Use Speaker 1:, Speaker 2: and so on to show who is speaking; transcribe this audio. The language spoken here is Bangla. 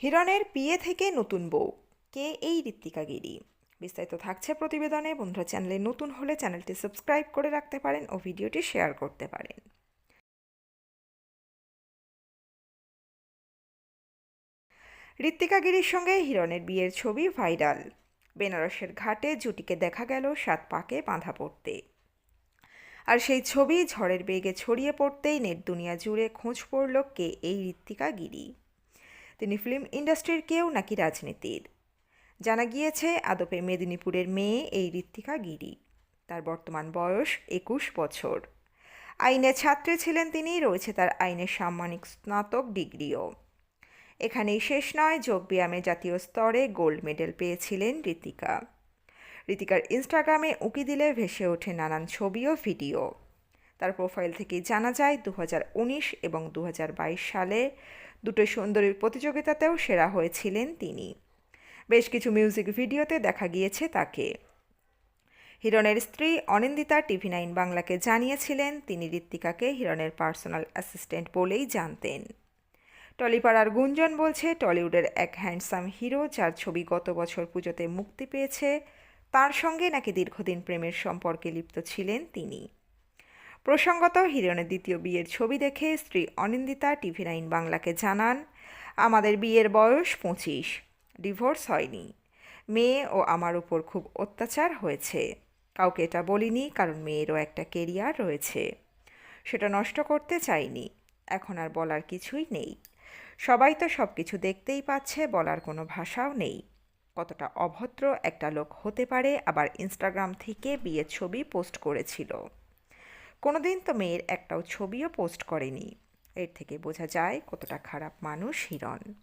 Speaker 1: হিরণের বিয়ে থেকে নতুন বউ, কে এই ঋত্বিকা গিরি? বিস্তারিত থাকছে প্রতিবেদনে। বন্ধুরা, চ্যানেলে নতুন হলে চ্যানেলটি সাবস্ক্রাইব করে রাখতে পারেন ও ভিডিওটি শেয়ার করতে পারেন। ঋত্বিকা গিরির সঙ্গে হিরণের বিয়ের ছবি ভাইরাল। বেনারসের ঘাটে জুটিকে দেখা গেল 7 পাকে বাঁধা পড়তে। আর সেই ছবি ঝড়ের বেগে ছড়িয়ে পড়তেই নেট দুনিয়া জুড়ে খোঁজ পড়ল কে এই ঋত্বিকা গিরি। তিনি ফিল্ম ইন্ডাস্ট্রির কেউ নাকি রাজনীতির? জানা গিয়েছে আদপে মেদিনীপুরের মেয়ে এই ঋত্বিকা গিরি। তার বর্তমান বয়স 21 বছর। আইনের ছাত্রী ছিলেন তিনি, রয়েছে তার আইনের সাম্মানিক স্নাতক ডিগ্রিও। এখানেই শেষ নয়, যোগব্যায়ামে জাতীয় স্তরে গোল্ড মেডেল পেয়েছিলেন ঋত্বিকা। ঋত্বিকার ইনস্টাগ্রামে উঁকি দিলে ভেসে ওঠে নানান ছবি ও ভিডিও। তার প্রোফাইল থেকেই জানা যায় 2019 এবং 2022 সালে দুটো সুন্দরীর প্রতিযোগিতাতেও সেরা হয়েছিলেন তিনি। বেশ কিছু মিউজিক ভিডিওতে দেখা গিয়েছে তাকে। হিরণের স্ত্রী অনিন্দিতা TV9 বাংলাকে জানিয়েছিলেন তিনি ঋত্বিকাকে হিরণের পার্সোনাল অ্যাসিস্ট্যান্ট বলেই জানতেন। টলিপাড়ার গুঞ্জন বলছে টলিউডের এক হ্যান্ডসাম হিরো, যার ছবি গত বছর পুজোতে মুক্তি পেয়েছে, তার সঙ্গে নাকি দীর্ঘদিন প্রেমের সম্পর্কে লিপ্ত ছিলেন তিনি। প্রসঙ্গত, হিরণের দ্বিতীয় বিয়ের ছবি দেখে স্ত্রী অনিন্দিতা TV9 বাংলাকে জানান, আমাদের বিয়ের বয়স 25, ডিভোর্স হয়নি। মেয়ে ও আমার উপর খুব অত্যাচার হয়েছে। কাউকে এটা বলিনি, কারণ মেয়েরও একটা কেরিয়ার রয়েছে, সেটা নষ্ট করতে চাইনি। এখন আর বলার কিছুই নেই। সবাই তো সব কিছু দেখতেই পাচ্ছে, বলার কোনো ভাষাও নেই। কতটা অভদ্র একটা লোক হতে পারে, আবার ইনস্টাগ্রাম থেকে বিয়ের ছবি পোস্ট করেছিল। কোনোদিন তো মেয়ের একটাও ছবিও পোস্ট করেনি। এর থেকে বোঝা যায় কতটা খারাপ মানুষ হিরণ।